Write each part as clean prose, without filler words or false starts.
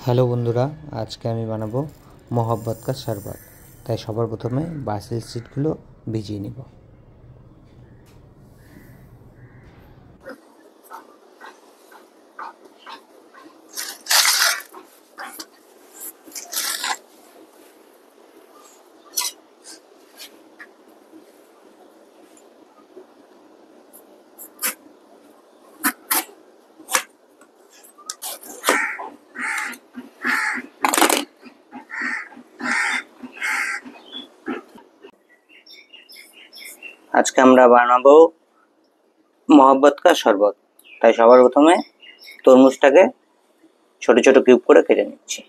Hello বন্ধুরা, আজকে আমি বানাবো মহব্বত কা শরবত। তাই সবার প্রথমে বাসের সিডগুলো ভিজিয়ে নিব। আজকে আমরা বানাবো মহব্বত কা শরবত। তাই সবার প্রথমে তরমুজটাকে ছোট ছোট কিউব করে কেটে নিচ্ছি।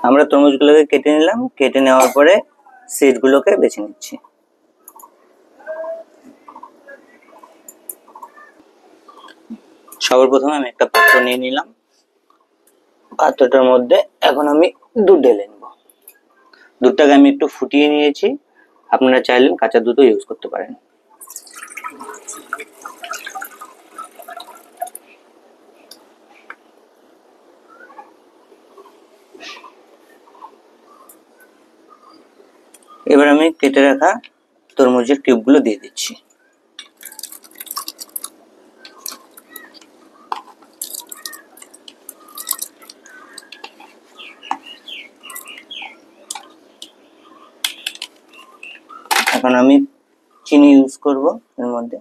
আমরা তরমুজগুলোকে কেটে নিলাম। কেটে নেওয়ার পরে সিডগুলোকে বেছে নিচ্ছি। সবার প্রথমে আমি একটা পাত্র নিয়ে নিলাম। পাত্রটার মধ্যে এখন আমি দুধ ঢেলে নেব। দুধটাকে আমি একটু ফুটিয়ে নিয়েছি। আপনারা চাইলে কাঁচা দুধও ইউজ করতে পারেন। এবার আমি কেটে রাখা তরমুজের কিউবগুলো দিয়ে দিচ্ছি। এখন আমি চিনি ইউজ করব এর মধ্যে।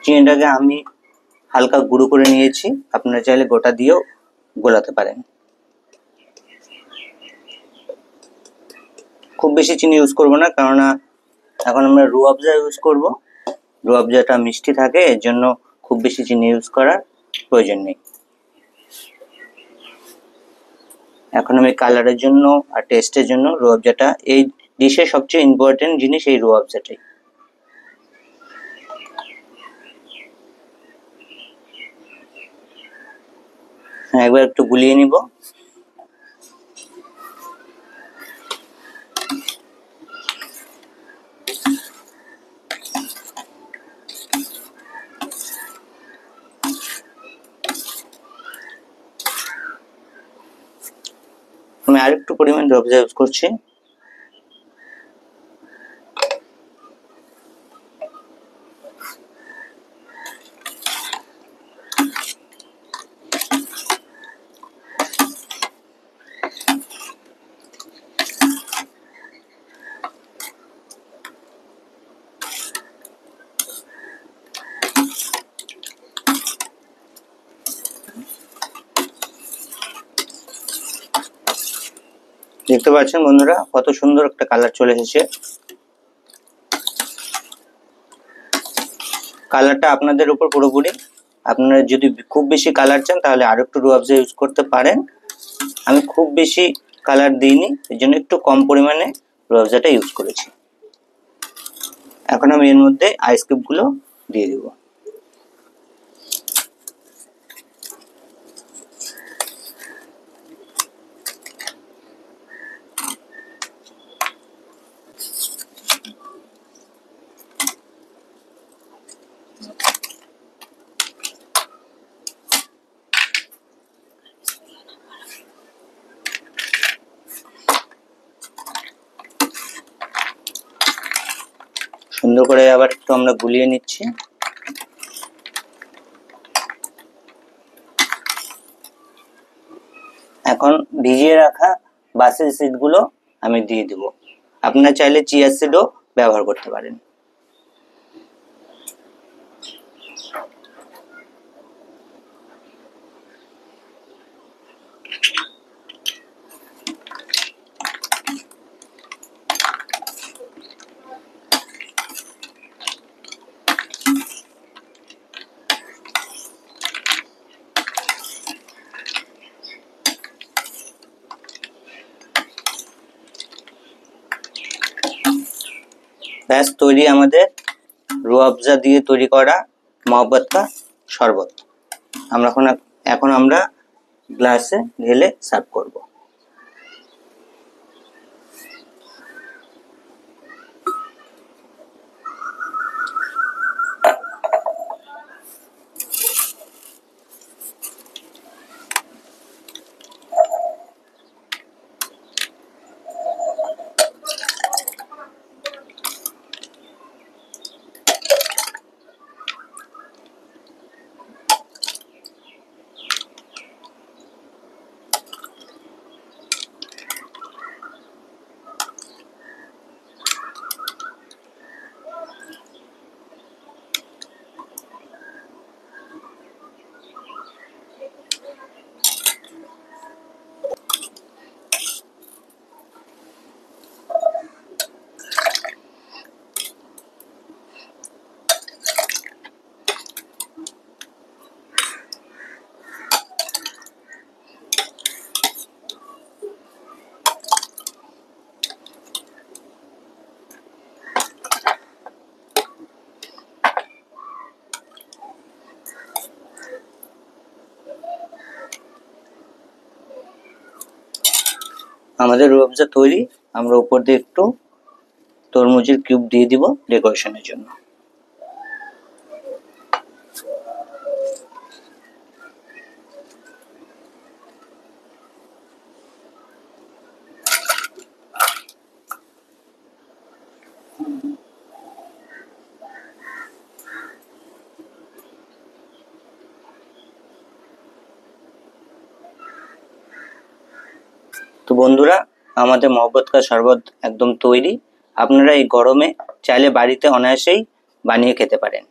চিনিটাকে আমি হালকা গুঁড়ো করে নিয়েছি। আপনারা চাইলে গোটা দিয়েও গোলাতে পারেন। খুব বেশি চিনি ইউজ করব না, কারণ এখন আমরা রুয়াবজা ইউজ করব। রুয়াবজাটা মিষ্টি থাকে, এর জন্য খুব বেশি চিনি ইউজ করার প্রয়োজন নেই। এখন আমি কালারের জন্য আর টেস্টের জন্য রুয়াবজাটা, এই ডিশের সবচেয়ে ইম্পর্টেন্ট জিনিস এই রুয়াবজাটাই। একবার একটু গুলিয়ে নিব। আমি আরেকটু পরিমাণ রুয়াবজা ইউজ করছি। দেখতে পাচ্ছেন বন্ধুরা, কত সুন্দর একটা কালার চলে এসেছে। কালারটা আপনাদের উপর পুরোপুরি। আপনারা যদি খুব বেশি কালার চান তাহলে আরো একটু রুয়াবজা ইউজ করতে পারেন। আমি খুব বেশি কালার দিইনি, এর জন্য একটু কম পরিমাণে রুয়াবজাটা ইউজ করেছি। এখন আমি এর মধ্যে আইস কিউবগুলো দিয়ে দেব। সুন্দর করে আবার একটু আমরা গুলিয়ে নিচ্ছি। এখন ভিজিয়ে রাখা বাসের সিডগুলো আমি দিয়ে দেব। আপনারা চাইলে চিয়া সিডও ব্যবহার করতে পারেন। ব্যাস তৈরি আমাদের রুহ আফজা দিয়ে তৈরি করা মহব্বত কা শরবত। আমরা এখন আমরা গ্লাসে ঢেলে সার্ভ করব। আমাদের রুহ আফজা তৈরি। আমরা উপর দিয়ে একটু তরমুজের কিউব দিয়ে দিব ডেকোরেশনের জন্য। তো বন্ধুরা, আমাদের মহব্বত কা শরবত একদম তৈরি। আপনারা এই গরমে চাইলে বাড়িতে অনায়াসেই বানিয়ে খেতে পারেন।